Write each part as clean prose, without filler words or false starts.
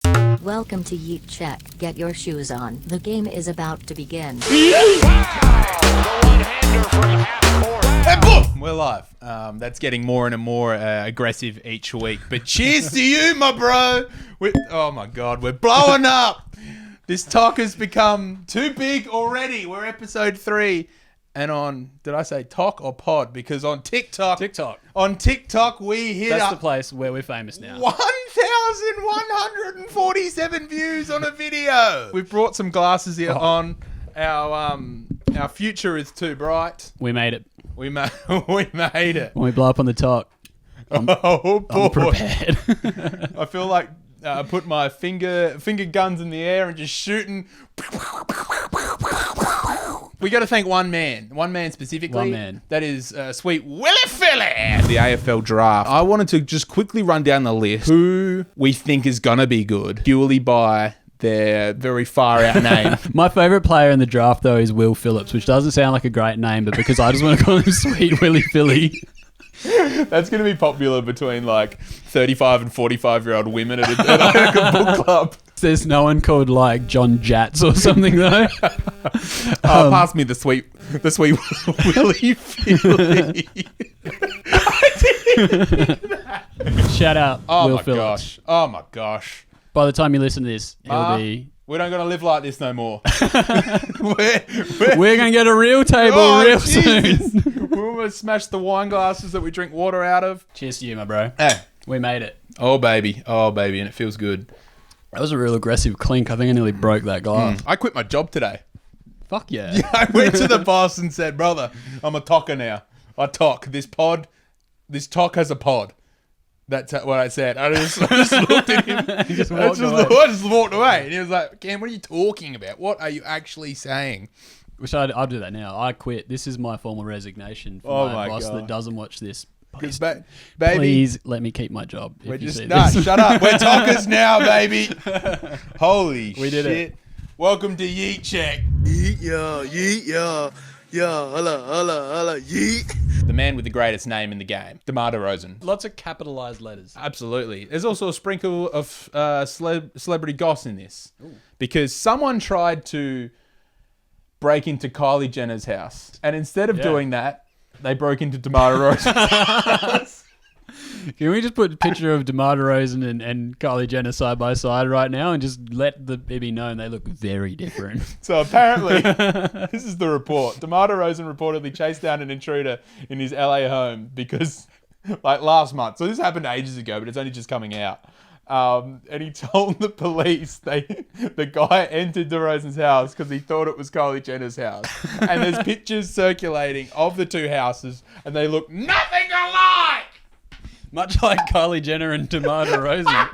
Welcome to Yeet Check. Get your shoes on. The game is about to begin. And boom, we're live. That's getting more and more aggressive each week. But cheers to you, my bro. Oh my God, we're blowing up. This talk has become too big already. We're episode 3. And on, did I say talk or pod? Because on TikTok, we hit That's up the place where we're famous now. 1,147 views on a video. We've brought some glasses here on. Our future is too bright. We made it. We made it. When we blow up on the talk, Oh boy! I'm prepared. I feel like I put my finger guns in the air and just shooting. We got to thank one man specifically. One man. That is sweet Willie Philly. The AFL draft. I wanted to just quickly run down the list who we think is gonna be good purely by their very far out name. My favourite player in the draft, though, is Will Phillips, which doesn't sound like a great name, but because I just want to call him Sweet Willie Philly. That's going to be popular between like 35 and 45-year-old women at a book club. There's no one called like John Jats or something, though. Pass me the sweet Willie Philly. Shout out Will Phillips. Oh my gosh. By the time you listen to this, he'll be... We don't gonna live like this no more. We're going to get a real table real soon. We're gonna smash the wine glasses that we drink water out of. Cheers to you, my bro. Hey. We made it. Oh baby, and it feels good. That was a real aggressive clink. I think I nearly broke that glass. I quit my job today. Fuck yeah. Yeah, I went to the boss and said, brother, I'm a talker now. I talk. This talk has a pod. That's what I said. I just looked at him. I just walked away. And he was like, Cam, what are you talking about? What are you actually saying? Which I'll do that now. I quit. This is my formal resignation for my boss that doesn't watch this. Please, Baby, please let me keep my job. we're just shut up. We're talkers now, baby. Holy We shit. did it. Welcome to Yeet Check. Yeet, holla, yeet. The man with the greatest name in the game, DeMar DeRozan. Lots of capitalized letters. Absolutely. There's also a sprinkle of celebrity goss in this. Ooh. Because someone tried to break into Kylie Jenner's house. And instead of doing that, they broke into DeMar DeRozan's house. Can we just put a picture of DeMar DeRozan and Kylie Jenner side by side right now and just let it be known they look very different? So apparently, this is the report. DeMar DeRozan reportedly chased down an intruder in his LA home because, like, last month. So this happened ages ago, but it's only just coming out. And he told the police the guy entered DeRozan's house because he thought it was Kylie Jenner's house. And there's pictures circulating of the two houses, and they look nothing alike. Much like Kylie Jenner and DeMar DeRozan.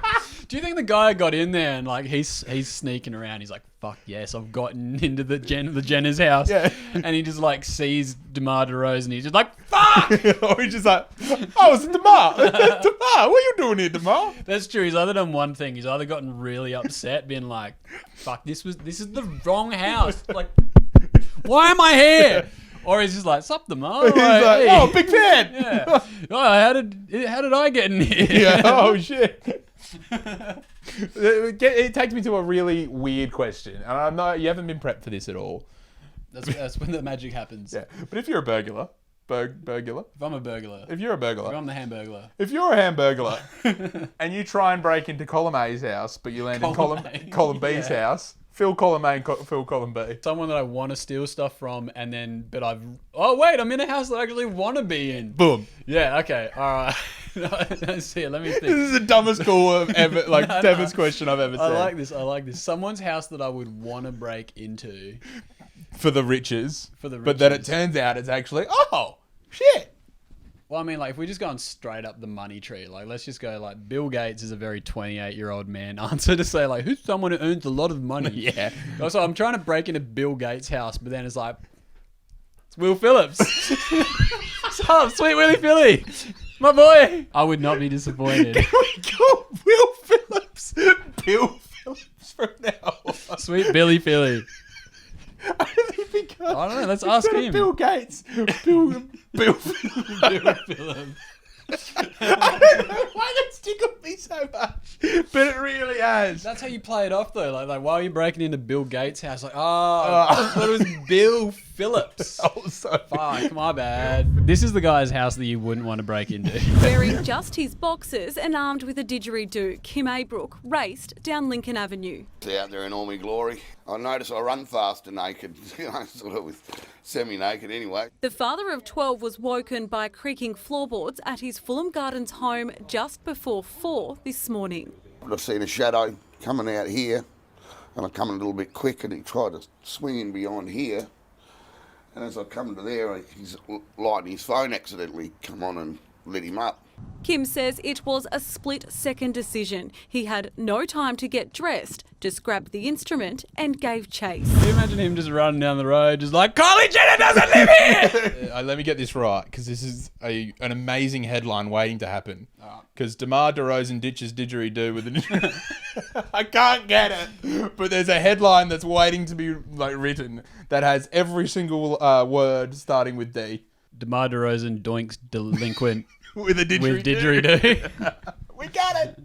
Do you think the guy got in there and like he's sneaking around? He's like, "Fuck yes, I've gotten into the Jenner's house." Yeah. And he just like sees DeMar DeRozan. He's just like, "Fuck!" Or he's just like, "Oh, it's DeMar. DeMar, what are you doing here, DeMar?" That's true. He's either done one thing. He's either gotten really upset, being like, "Fuck, this is the wrong house. Like, why am I here?" Or he's just like, "Sup, DeMar?" He's like, "Hey." "Oh, big fan." Yeah. Oh, how did I get in here? Yeah. Oh shit. It takes me to a really weird question, and I know you haven't been prepped for this at all. That's when the magic happens. Yeah, but if you're a burglar, If I'm a burglar. if you're a If burglar, I'm the hamburglar. if you're a hamburglar, and you try and break into column A's house, but you land in column B's house, Phil column A and Phil column B. Someone that I want to steal stuff from, oh wait, I'm in a house that I actually want to be in. Boom. Yeah, okay, alright. Let's see, let me think. This is the dumbest call I've ever, dumbest question I've ever said. I like this. Someone's house that I would want to break into. For the riches. For the riches. But then it turns out it's actually, oh, shit. Well, I mean, like, if we're just going straight up the money tree, like, let's just go, like, Bill Gates is a very 28-year-old man answer to say, like, who's someone who earns a lot of money? Yeah. Also, I'm trying to break into Bill Gates' house, but then it's like, it's Will Phillips. What's up, Sweet Willie Philly? My boy. I would not be disappointed. Can we call Will Phillips Bill Phillips from now on? Sweet Billy Philly. I don't think because I don't know. Let's ask him. Bill Gates. Bill Bill Phillips. I don't know why that tickled me so much. But it really has. That's how you play it off, though. Like while you're breaking into Bill Gates' house, like, I thought it was Bill Phillips. Oh, so Fuck, my bad. This is the guy's house that you wouldn't want to break into. Wearing just his boxers and armed with a didgeridoo, Kim Abrook raced down Lincoln Avenue. Out there in all my glory. I notice I run faster naked, sort of with semi-naked anyway. The father of 12 was woken by creaking floorboards at his Fulham Gardens home just before 4 this morning. I've seen a shadow coming out here, and I come in a little bit quick, and he tried to swing in beyond here. And as I come to there, his light in his phone accidentally come on and lit him up. Kim says it was a split-second decision. He had no time to get dressed, just grabbed the instrument and gave chase. Can you imagine him just running down the road, just like, Kylie Jenner doesn't live here! Let me get this right, because this is an amazing headline waiting to happen. Because DeMar DeRozan ditches didgeridoo with an... I can't get it. But there's a headline that's waiting to be written that has every single word starting with D. DeMar DeRozan doinks delinquent With a didgeridoo. with didgeridoo. We got it.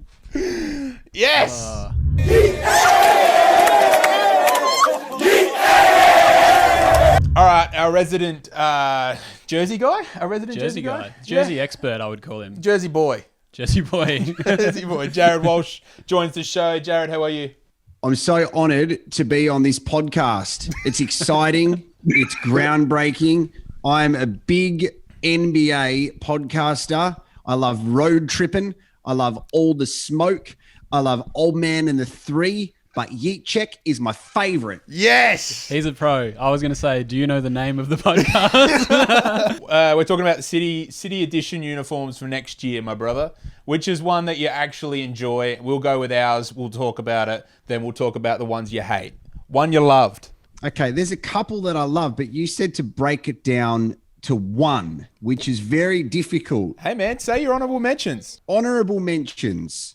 Yes. All right, our resident Jersey guy. Our resident Jersey guy. Yeah. Jersey expert, I would call him. Jersey boy. Jersey boy. Jersey boy. Jared Walsh joins the show. Jared, how are you? I'm so honoured to be on this podcast. It's exciting. It's groundbreaking. I'm a big NBA podcaster. I love road tripping. I love all the smoke. I love Old Man and the Three. But Yeet Check is my favourite. Yes. He's a pro. I was going to say, do you know the name of the podcast? We're talking about the city edition uniforms for next year, my brother. Which is one that you actually enjoy? We'll go with ours. We'll talk about it. Then we'll talk about the ones you hate. One you loved. Okay, there's a couple that I love, but you said to break it down to one, which is very difficult. Hey, man, say your honourable mentions. Honourable mentions.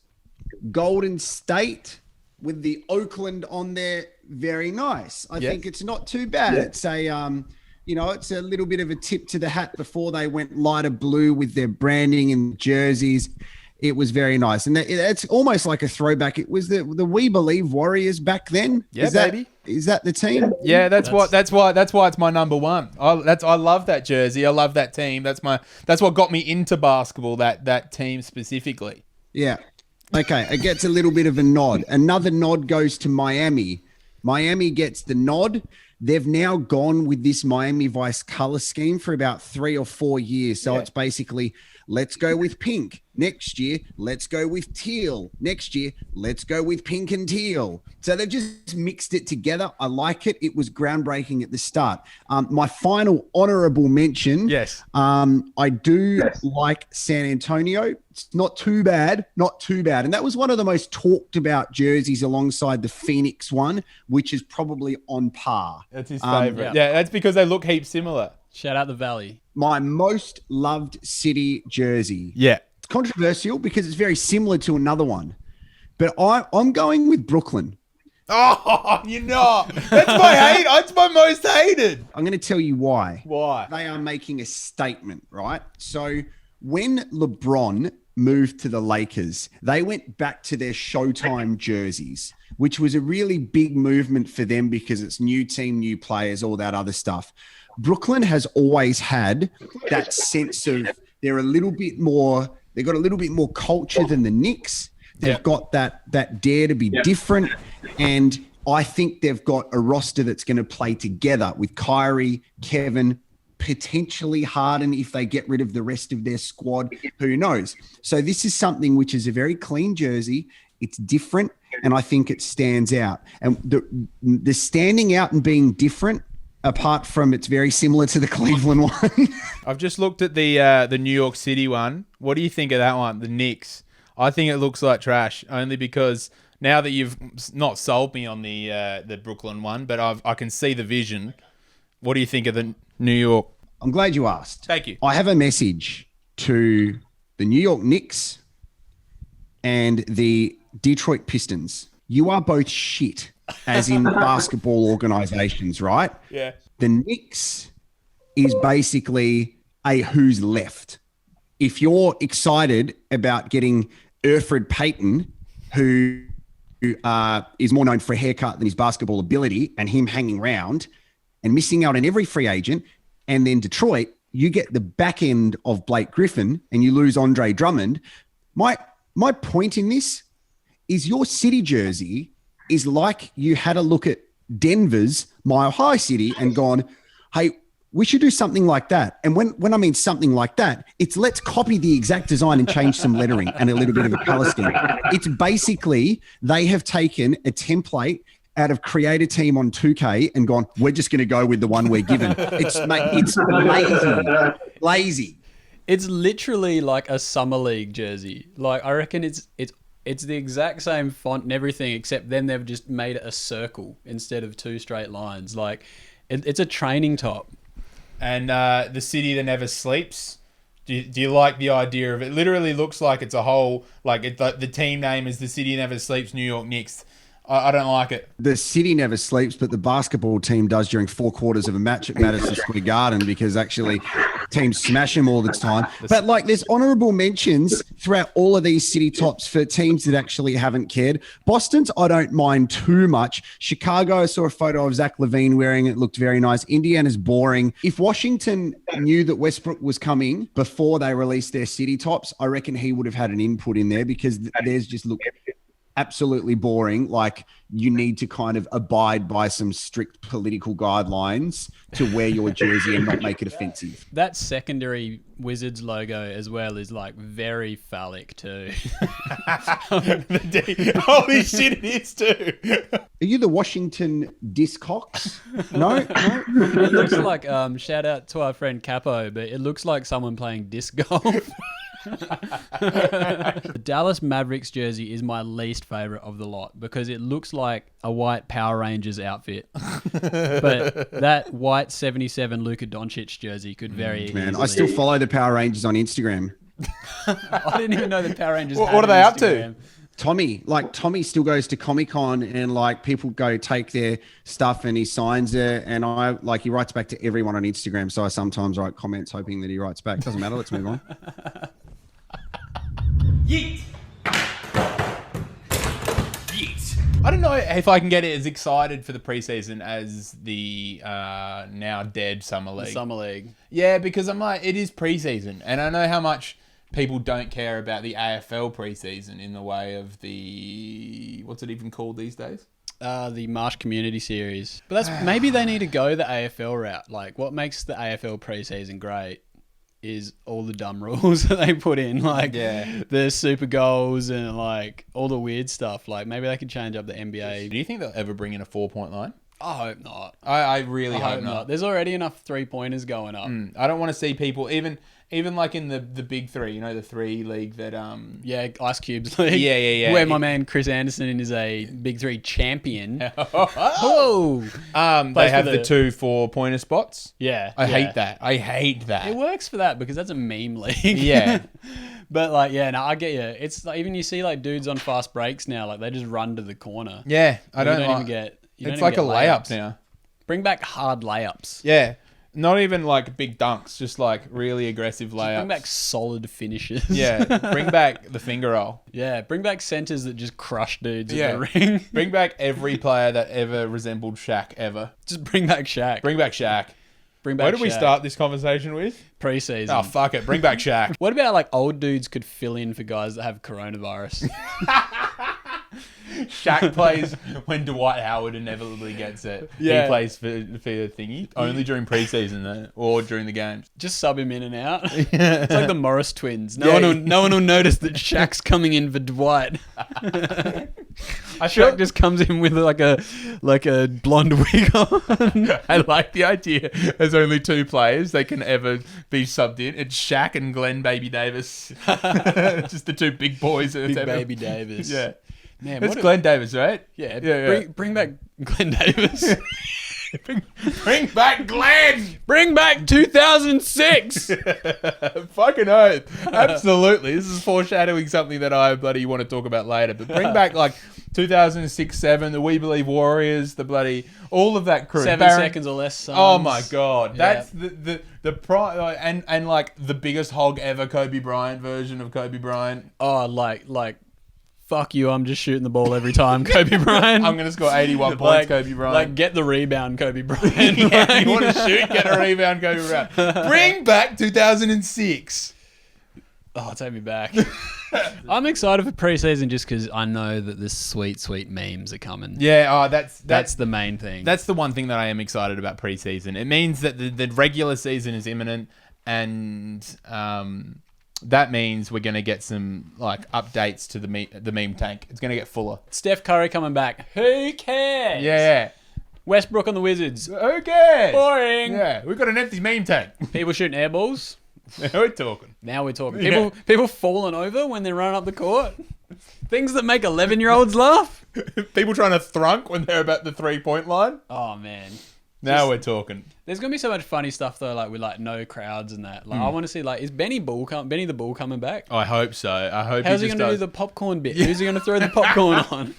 Golden State with the Oakland on there, very nice. I think it's not too bad. Yeah. It's a, it's a little bit of a tip to the hat before they went lighter blue with their branding and jerseys. It was very nice. And it's almost like a throwback. It was the We Believe Warriors back then. Yeah, baby. Is that the team? Yeah, that's why it's my number one. I love that jersey. I love that team. That's what got me into basketball, that team specifically. Yeah. Okay, it gets a little bit of a nod. Another nod goes to Miami. Miami gets the nod. They've now gone with this Miami Vice color scheme for about 3 or 4 years. So it's basically, let's go with pink. Next year, let's go with teal. Next year, let's go with pink and teal. So they've just mixed it together. I like it. It was groundbreaking at the start. My final honorable mention. Yes. I do like San Antonio. It's not too bad. And that was one of the most talked about jerseys alongside the Phoenix one, which is probably on par. That's his favorite. Yeah, that's because they look heaps similar. Shout out the Valley. My most loved city jersey. Yeah. It's controversial because it's very similar to another one, but I'm going with Brooklyn. Oh, that's that's my most hated. I'm going to tell you why. Why? They are making a statement, right? So when LeBron moved to the Lakers, they went back to their Showtime jerseys, which was a really big movement for them because it's new team, new players, all that other stuff. Brooklyn has always had that sense of they've got a little bit more culture than the Knicks. They've got that dare to be different. And I think they've got a roster that's going to play together with Kyrie, Kevin, potentially Harden if they get rid of the rest of their squad. Who knows? So this is something which is a very clean jersey. It's different, and I think it stands out. And the standing out and being different, apart from it's very similar to the Cleveland one. I've just looked at the New York City one. What do you think of that one, the Knicks? I think it looks like trash, only because now that you've not sold me on the Brooklyn one, but I can see the vision. What do you think of the New York? I'm glad you asked. Thank you. I have a message to the New York Knicks and the Detroit Pistons. You are both shit, as in basketball organizations, right? Yeah. The Knicks is basically a who's left. If you're excited about getting Alfred Payton, who is more known for a haircut than his basketball ability, and him hanging around and missing out on every free agent. And then Detroit, you get the back end of Blake Griffin and you lose Andre Drummond. My point in this is your city jersey is like you had a look at Denver's Mile High City and gone, hey, we should do something like that. And when I mean something like that, it's let's copy the exact design and change some lettering and a little bit of a color scheme. It's basically they have taken a template out of Create a Team on 2K and gone, we're just going to go with the one we're given. It's lazy. It's literally like a summer league jersey. Like I reckon it's the exact same font and everything, except then they've just made it a circle instead of two straight lines. Like it's a training top. And the city that never sleeps. Do you like the idea of it? Literally looks like it's a whole, like the team name is the city never sleeps, New York Knicks. I don't like it. The city never sleeps, but the basketball team does during 4 quarters of a match at Madison Square Garden because actually teams smash them all the time. But like there's honorable mentions throughout all of these city tops for teams that actually haven't cared. Boston's, I don't mind too much. Chicago, I saw a photo of Zach LaVine wearing it. Looked very nice. Indiana's boring. If Washington knew that Westbrook was coming before they released their city tops, I reckon he would have had an input in there because theirs just look absolutely boring. Like you need to kind of abide by some strict political guidelines to wear your jersey and not make it offensive. That secondary Wizards logo as well is like very phallic too. Holy shit, it is too. Are you the Washington Discox? No? It looks like shout out to our friend Capo, but it looks like someone playing disc golf. The Dallas Mavericks jersey is my least favorite of the lot because it looks like a white Power Rangers outfit. But that white 77 Luka Doncic jersey could very Man, easily... I still follow the Power Rangers on Instagram. I didn't even know the Power Rangers What had are they an up to? Instagram. Tommy still goes to Comic-Con and like people go take their stuff and he signs it, and he writes back to everyone on Instagram, so I sometimes write comments hoping that he writes back. Doesn't matter, let's move on. Yeet. Yeet. I don't know if I can get as excited for the preseason as the now dead Summer League. The Summer League. Yeah, because I'm like, it is preseason, and I know how much people don't care about the AFL preseason in the way of the, what's it even called these days? The Marsh Community Series. But that's maybe they need to go the AFL route. Like what makes the AFL preseason great is all the dumb rules that they put in, like the super goals and like all the weird stuff. Like maybe they could change up the NBA. Do you think they'll ever bring in a 4-point line? I hope not. I really hope not. There's already enough 3-pointers going up. I don't want to see people even like in the big three, you know, the 3 league that Ice Cube's league. Yeah. Where my man Chris Anderson is a big 3 champion. They Plays have for the 2 4-pointer spots. Yeah. I hate that. It works for that because that's a meme league. Yeah. But like, I get you. It's like, even you see like dudes on fast breaks now, like they just run to the corner. Yeah, It's like a layup now. Bring back hard layups. Yeah. Not even like big dunks, just like really aggressive layups. Bring back solid finishes. Yeah. Bring back the finger roll. Yeah. Bring back centers that just crush dudes in the ring. Bring back every player that ever resembled Shaq ever. Just bring back Shaq. Bring back Shaq. Bring back What did we Shaq. start this conversation with? Preseason. Oh, fuck it. Bring back Shaq. What about like old dudes could fill in for guys that have coronavirus? Shaq plays when Dwight Howard inevitably gets it. Yeah. He plays for the thingy. Only during preseason though, or during the games. Just sub him in and out. It's like the Morris twins. No one will notice that Shaq's coming in for Dwight. Shaq just comes in with like a blonde wig on. I like the idea. There's only 2 players that can ever be subbed in. It's Shaq and Glenn Baby Davis. Just the 2 big boys. Big Baby Davis. Yeah. Man, It's Glenn Davis, right? Yeah. Bring back Glenn Davis. Bring back Glenn! Bring back 2006. Fucking oath. Absolutely. This is foreshadowing something that I bloody want to talk about later. But bring back like 2006, 7, the We Believe Warriors, the bloody, all of that crew. 7 seconds or less. Sons. Oh my God. Yeah. That's and like the biggest hog ever Kobe Bryant version of Kobe Bryant. Oh, like fuck you, I'm just shooting the ball every time, Kobe Bryant. I'm going to score 81 points, Kobe Bryant. Like, get the rebound, Kobe Bryant. Yeah, you want to shoot, get a rebound, Kobe Bryant. Bring back 2006. Oh, take me back. I'm excited for preseason just because I know that the sweet, sweet memes are coming. Yeah, that's the main thing. That's the one thing that I am excited about preseason. It means that the regular season is imminent, and that means we're going to get some like updates to the meme tank. It's going to get fuller. Steph Curry coming back. Who cares? Yeah. Westbrook on the Wizards. Who cares? Boring. Yeah, we've got an empty meme tank. People shooting air balls. We're talking. Now we're talking. Yeah. People falling over when they're running up the court. Things that make 11-year-olds laugh. People trying to thrunk when they're about the 3-point line. Oh, man. Now we're talking. There's going to be so much funny stuff, though, like with like no crowds and that. Like I want to see, like, is Benny the Bull coming back? I hope so. I hope How's he going to do the popcorn bit? Who's he going to throw the popcorn on?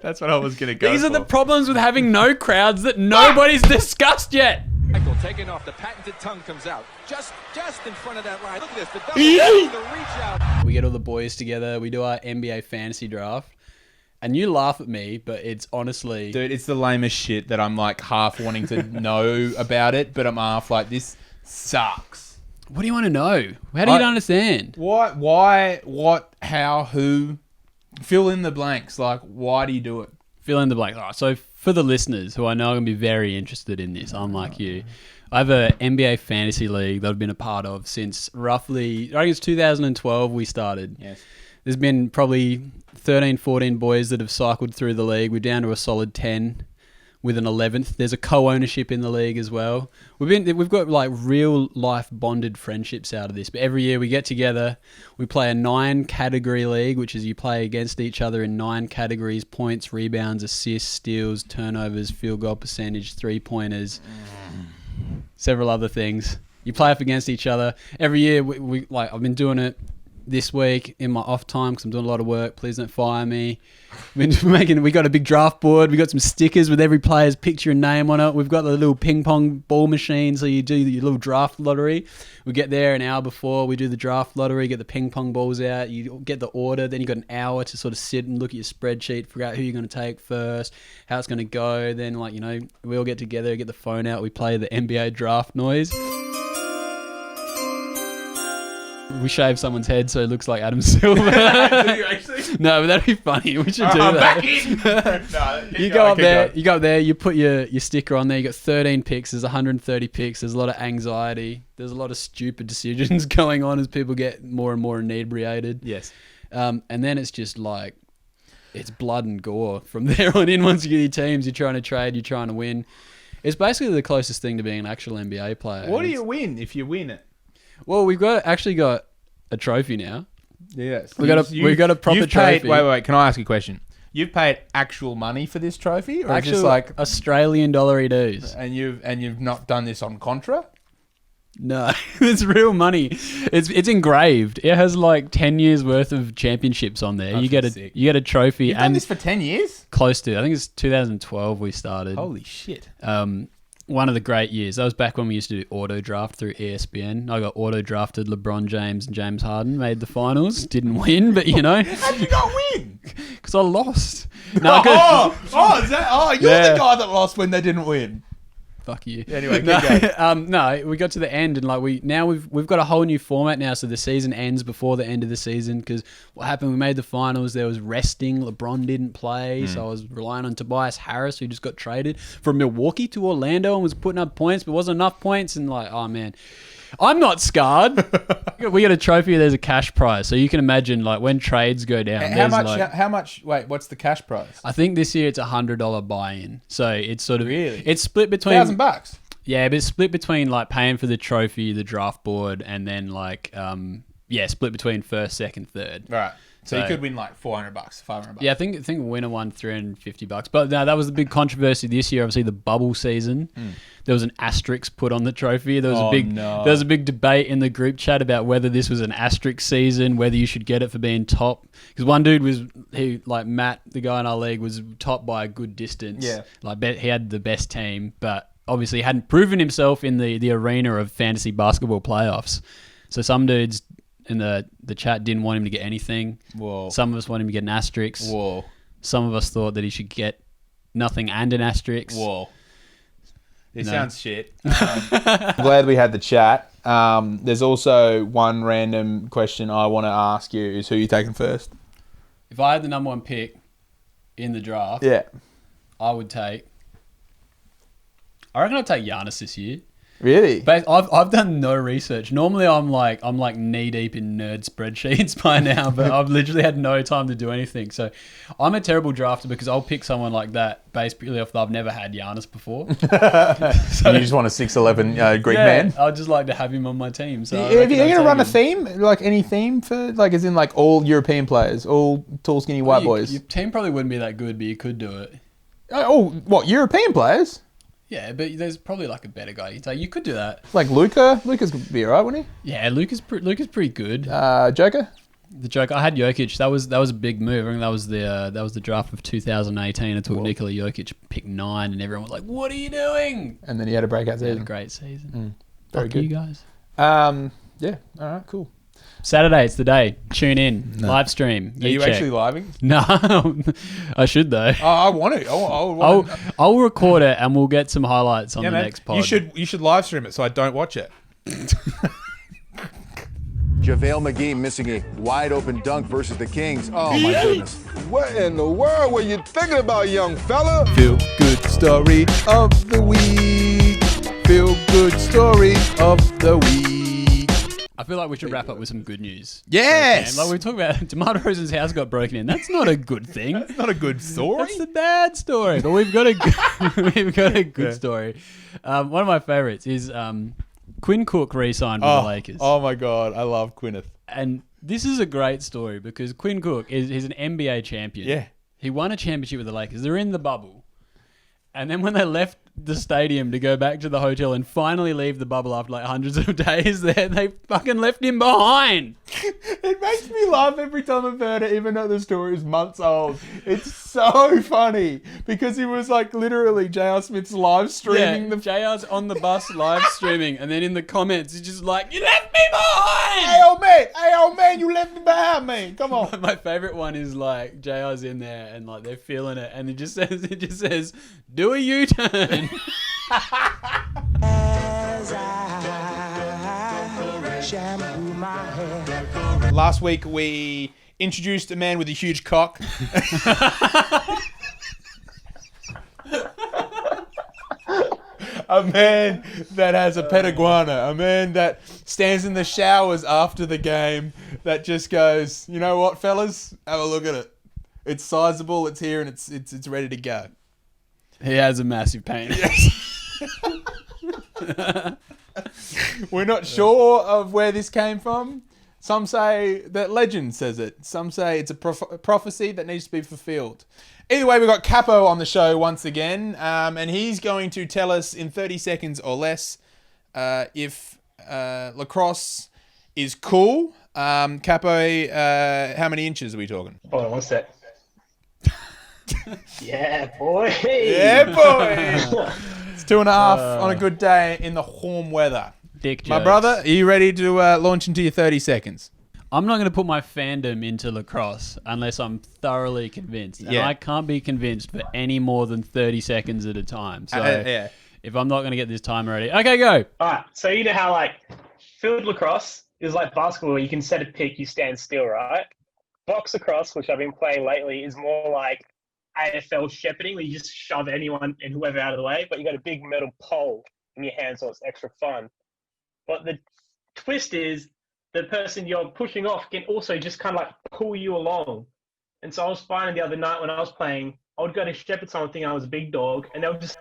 That's what I was going to go These for. are the problems with having no crowds that nobody's discussed yet. Michael taking off, the patented tongue comes out. Just in front of that line. Look at this. The double, the reach out. We get all the boys together. We do our NBA fantasy draft. And you laugh at me, but it's honestly... Dude, it's the lamest shit that I'm like half wanting to know about it, but I'm half like, this sucks. What do you want to know? How do you understand? Why, what, how, who? Fill in the blanks. Like, why do you do it? Fill in the blank. All right, so for the listeners who I know are going to be very interested in this, unlike you, I have a NBA fantasy league that I've been a part of since roughly, I think it's 2012 we started. Yes. There's been probably 13, 14 boys that have cycled through the league. We're down to a solid 10 with an 11th. There's a co-ownership in the league as well. We've got like real life bonded friendships out of this. But every year we get together, we play a 9-category league, which is you play against each other in 9 categories: points, rebounds, assists, steals, turnovers, field goal percentage, 3-pointers, several other things. You play up against each other. Every year we like, I've been doing it this week in my off time because I'm doing a lot of work. Please don't fire me. We got a big draft board. We got some stickers with every player's picture and name on it. We've got the little ping pong ball machine, so you do your little draft lottery. We get there an hour before we do the draft lottery, get the ping pong balls out, you get the order, then you got an hour to sort of sit and look at your spreadsheet, figure out who you're going to take first, how it's going to go. Then, like, you know, we all get together, get the phone out, we play the NBA draft noise. We shave someone's head so it looks like Adam Silver. Do you actually? No, but that'd be funny. We should do I'm that. back in. No, You go up there, you put your sticker on there, you got 13 picks, there's 130 picks, there's a lot of anxiety, there's a lot of stupid decisions going on as people get more and more inebriated. Yes. And then it's just like, it's blood and gore from there on in. Once you get your teams, you're trying to trade, you're trying to win. It's basically the closest thing to being an actual NBA player. What do you win if you win it? Well, we've actually got a trophy now. Yes. We've got a proper trophy. Wait. Can I ask you a question? You've paid actual money for this trophy, or Actual just like Australian dollar dues? and you've not done this on Contra? No, it's real money. It's engraved. It has like 10 years worth of championships on there. That's You get a trophy. You've done this for 10 years? Close to. I think it's 2012 we started. Holy shit. One of the great years. That was back when we used to do auto draft through ESPN. I got auto drafted LeBron James and James Harden, made the finals. Didn't win, but you know. How'd you not win? Because I lost. You're the guy that lost when they didn't win. Fuck you. Anyway, keep going. No, we got to the end and like we've got a whole new format now. So the season ends before the end of the season because what happened? We made the finals. There was resting. LeBron didn't play, so I was relying on Tobias Harris, who just got traded from Milwaukee to Orlando and was putting up points, but wasn't enough points. And like, oh man, I'm not scarred. We got a trophy. There's a cash prize, so you can imagine like when trades go down. How much? Wait, what's the cash prize? I think this year it's $100 buy-in. So it's sort of Really? It's split between $1,000. Yeah, but it's split between like paying for the trophy, the draft board, and then like split between first, second, third. Right. So you So- could win like $400, $500. Yeah, I think winner won $350. But no, that was the big controversy this year. Obviously, the bubble season. There was an asterisk put on the trophy. There was a big debate in the group chat about whether this was an asterisk season, whether you should get it for being top. Because one dude Matt, the guy in our league, was top by a good distance. Yeah. He had the best team, but obviously he hadn't proven himself in the arena of fantasy basketball playoffs. So some dudes in the chat didn't want him to get anything. Whoa. Some of us want him to get an asterisk. Whoa. Some of us thought that he should get nothing and an asterisk. Whoa. It No. sounds shit. I'm glad we had the chat. There's also one random question I want to ask you is who you taking first? If I had the number 1 pick in the draft, Yeah. I would take... I reckon I'd take Giannis this year. Really? But I've done no research. Normally I'm like knee deep in nerd spreadsheets by now, but I've literally had no time to do anything. So I'm a terrible drafter because I'll pick someone like that based purely off that I've never had Giannis before. So you just want a 6'11" Greek man? I'd just like to have him on my team. So Are you going to run a theme? Like any theme for, like, as in like all European players, all tall, skinny white boys? Your team probably wouldn't be that good, but you could do it. Oh, what, European players? Yeah, but there's probably like a better guy. You could do that. Like Luka? Luka's going to be alright, wouldn't Yeah, Luka's pretty good. he? Joker? The joke, I had Jokic. That was a big move. I think that was the draft of 2018. I took Nikola Jokic, pick 9, and everyone was like, "What are you doing?" And then he had a breakout He had a season. great season. Very Fuck good. you guys. Yeah, alright, cool. Saturday, it's the day. Tune in, live stream. Are you Yeet check. actually living? No, I should though. Oh, I want to. I'll record it and we'll get some highlights on the next pod. You should live stream it so I don't watch it. JaVale McGee missing a wide open dunk versus the Kings. Oh my goodness. What in the world were you thinking about, young fella? Feel good story of the week. Feel good story of the week. I feel like we should wrap up with some good news. Yes! Like we talk about DeMar DeRozan's house got broken in. That's not a good thing. That's not a good story. That's the bad story. But we've got a good story. One of my favorites is Quinn Cook re-signed with the Lakers. Oh my god, I love Gwyneth. And this is a great story because Quinn Cook he's an NBA champion. Yeah. He won a championship with the Lakers. They're in the bubble. And then when they left the stadium to go back to the hotel and finally leave the bubble after like hundreds of days there, they fucking left him behind. It makes me laugh every time I've heard it, even though the story is months old. It's so funny because he was like literally J.R. Smith's live streaming the JR's on the bus live streaming, and then in the comments he's just like, "You left me behind!" Hey old man, you left me behind, man. Come on. My favorite one is like JR's in there and like they're feeling it, and it just says, "Do a U-turn." Last week we introduced a man with a huge cock. A man that has a pet iguana. A man that stands in the showers after the game that just goes, "You know what, fellas? Have a look at it. It's sizable, it's here, and it's ready to go." He has a massive penis. We're not sure of where this came from. Some say that legend says it. Some say it's a prophecy that needs to be fulfilled. Either way, we've got Capo on the show once again, and he's going to tell us in 30 seconds or less if lacrosse is cool. Capo, how many inches are we talking? Hold on one sec. Yeah, boy. Yeah, boy. It's 2.5 on a good day in the warm weather. Dick My jokes. brother, are you ready to launch into your 30 seconds? I'm not going to put my fandom into lacrosse unless I'm thoroughly convinced. And Yeah. I can't be convinced for any more than 30 seconds at a time. So Yeah. if I'm not going to get this timer ready. Okay, go. All right. So you know how like field lacrosse is like basketball, where you can set a pick, you stand still, right? Box lacrosse, which I've been playing lately, is more like AFL shepherding, where you just shove anyone and whoever out of the way, but you got a big metal pole in your hand, so it's extra fun. But the twist is the person you're pushing off can also just kind of like pull you along. And so I was finding the other night when I was playing, I would go to shepherd someone thinking I was a big dog, and they would just...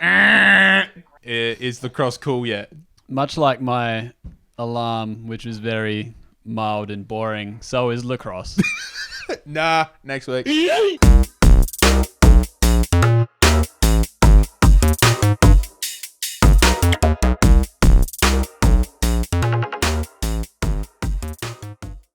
Is lacrosse cool yet? Much like my alarm, which was very mild and boring, so is lacrosse. Nah, next week.